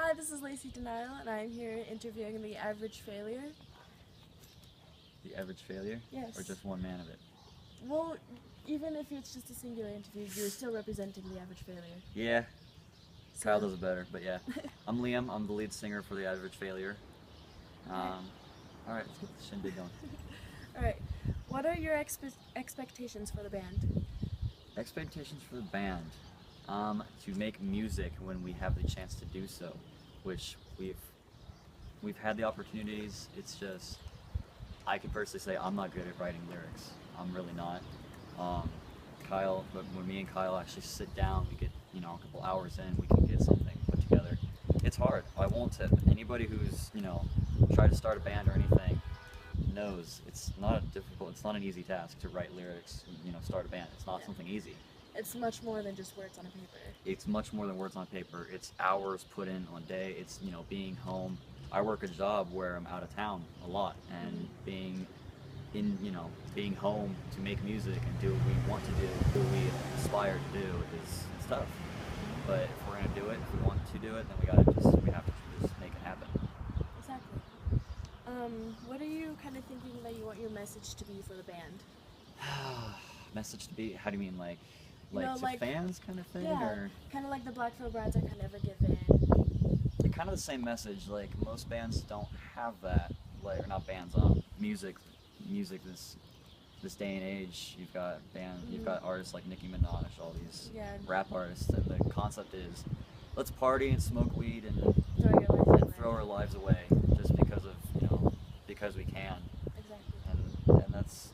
Hi, this is Lacee Denial, and I'm here interviewing the average failure. The average failure? Yes. Or just one man of it? Well, even if it's just a singular interview, you're still representing the average failure. Yeah. So, Kyle does it better, but yeah. I'm Liam. I'm the lead singer for the average failure. Alright, let's get the shindig going. Alright, what are your expectations for the band? Expectations for the band? To make music when we have the chance to do so, which we've had the opportunities. It's just, I can personally say I'm not good at writing lyrics. I'm really not. But when me and Kyle actually sit down, we get, a couple hours in, we can get something put together. It's hard. I won't tip. Anybody who's, tried to start a band or anything knows it's not it's not an easy task to write lyrics, start a band. It's not something easy. It's much more than just words on a paper. It's much more than words on paper. It's hours put in on a day. It's, being home. I work a job where I'm out of town a lot, and being home to make music and do what we want to do, what we aspire to do is tough. But if we're gonna do it, if we want to do it, then we have to just make it happen. Exactly. What are you kind of thinking that you want your message to be for the band? Message to be? How do you mean, like fans kind of thing? Yeah, or kind of like the Black Veil Brides I Can Never Give In. kind of the same message. Like most bands don't have that. Like, or not bands, music this day and age. You've got artists like Nicki Minaj, all these rap artists, and the concept is, let's party and smoke weed and throw our lives away just because we can. Exactly. And that's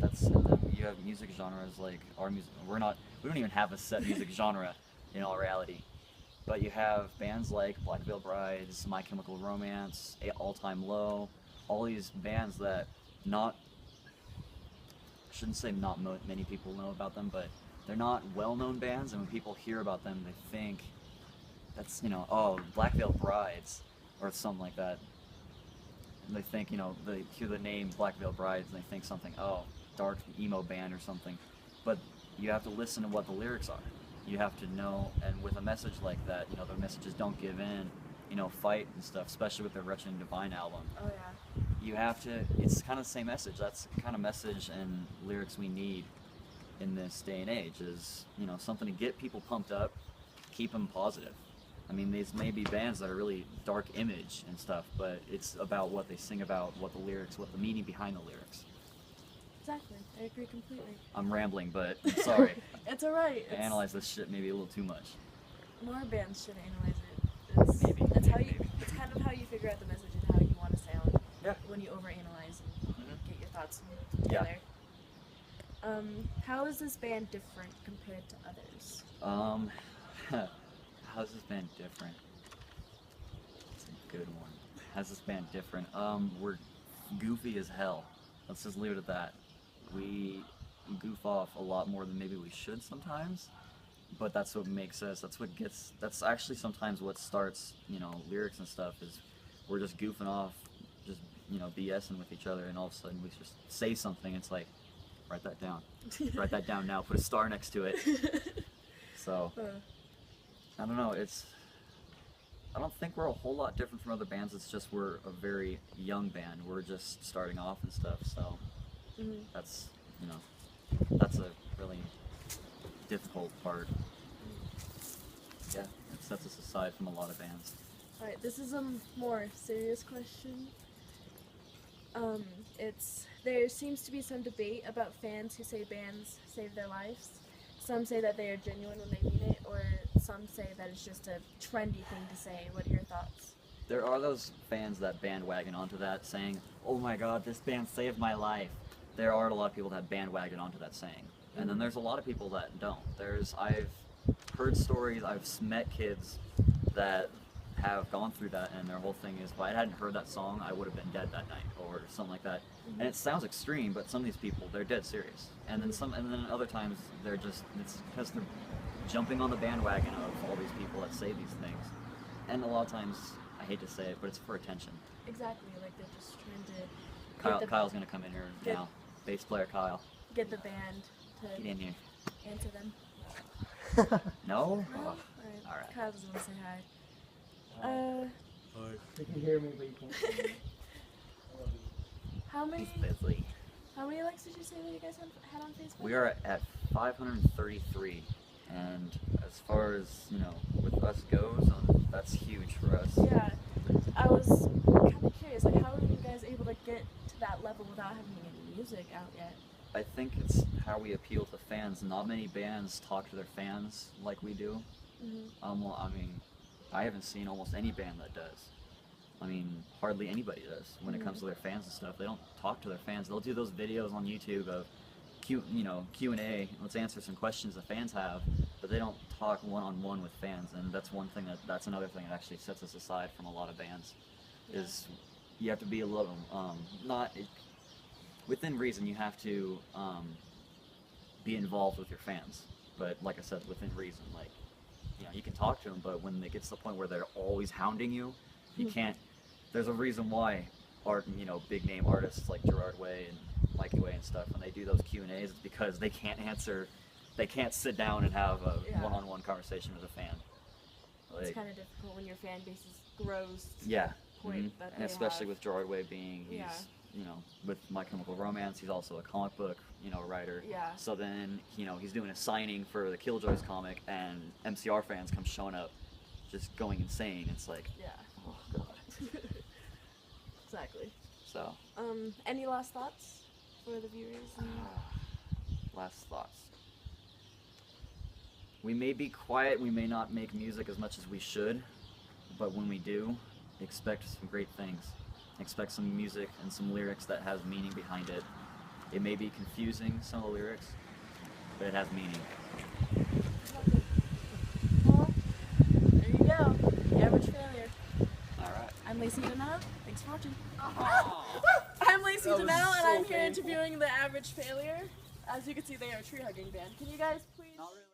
and then you have music genres like our music. We don't even have a set music genre in all reality. But you have bands like Black Veil Brides, My Chemical Romance, All Time Low, all these bands that I shouldn't say not many people know about them, but they're not well-known bands, and when people hear about them, they think that's, Black Veil Brides, or something like that. And they think, they hear the name Black Veil Brides, and they think something, dark emo band or something. But you have to listen to what the lyrics are. You have to know, and with a message like that, the messages don't give in, fight and stuff, especially with the Wretched and Divine album. Oh yeah. You have to, it's kind of the same message. That's the kind of message and lyrics we need in this day and age, is, something to get people pumped up, keep them positive. I mean, these may be bands that are really dark image and stuff, but it's about what they sing about, what the meaning behind the lyrics. Exactly, I agree completely. I'm rambling, but I'm sorry. It's alright. I analyze this shit maybe a little too much. More bands should analyze it. It's kind of how you figure out the message and how you want to sound. Yeah. When you overanalyze and get your thoughts together. Yeah. How is this band different compared to others? How's this band different? That's a good one. How's this band different? We're goofy as hell. Let's just leave it at that. We goof off a lot more than maybe we should sometimes, but that's what makes us, that's actually sometimes what starts, lyrics and stuff, is we're just goofing off, just, BSing with each other, and all of a sudden we just say something, it's like, write that down. Write that down now, put a star next to it. So, I don't know, I don't think we're a whole lot different from other bands. It's just we're a very young band. We're just starting off and stuff, so that's a really difficult part. Yeah, it sets us aside from a lot of bands. Alright, this is a more serious question. There seems to be some debate about fans who say bands save their lives. Some say that they are genuine when they mean it, or some say that it's just a trendy thing to say. What are your thoughts? There are those fans that bandwagon onto that, saying, oh my god, this band saved my life. There are a lot of people that bandwagon onto that saying. And then there's a lot of people that don't. I've heard stories, I've met kids that have gone through that, and their whole thing is, if I hadn't heard that song, I would have been dead that night, or something like that. And it sounds extreme, but some of these people, they're dead serious. And then other times, it's because they're jumping on the bandwagon of all these people that say these things. And a lot of times, I hate to say it, but it's for attention. Exactly, like they're just trying to... Kyle's gonna come in here now. Bass player Kyle. Get the band to Get in here. answer them. No? No? Oh, all right. Kyle doesn't want to say hi. You can hear me, but you can't see me. How many busy. likes did you say that you guys had on Facebook? We are at 533, and as far as, you know, with us goes, that's huge for us. Yeah. I was kind of curious, like, how are you guys able to get to that level without having any music out yet? I think it's how we appeal to fans. Not many bands talk to their fans like we do. Well, I mean, I haven't seen almost any band that does. I mean, hardly anybody does when it comes to their fans and stuff. They don't talk to their fans. They'll do those videos on YouTube of Q&A. Let's answer some questions the fans have, but they don't talk one-on-one with fans. And that's one thing that's another thing that actually sets us aside from a lot of bands. Is you have to be a little within reason. You have to be involved with your fans, but like I said, within reason. Like, you know, you can talk to them, but when it gets to the point where they're always hounding you, you can't. There's a reason why big name artists like Gerard Way and Mikey Way and stuff, when they do those Q&As, it's because they can't sit down and have a one-on-one conversation with a fan. It's kind of difficult when your fan base grows to yeah. the point that and especially with Gerard Way being, with My Chemical Romance, he's also a comic book, writer. Yeah. So then, he's doing a signing for the Killjoys comic, and MCR fans come showing up, just going insane. It's like, oh god. Exactly. So. Any last thoughts for the viewers? Last thoughts. We may be quiet, we may not make music as much as we should, but when we do, expect some great things. Expect some music and some lyrics that has meaning behind it. It may be confusing, some of the lyrics, but it has meaning. Well, there you go. The Average Failure. Alright. I'm Lacee Denell. Thanks for watching. Oh. I'm Lacee Denell, and so I'm here painful. interviewing the Average Failure. As you can see, they are a tree-hugging band. Can you guys please... Not really.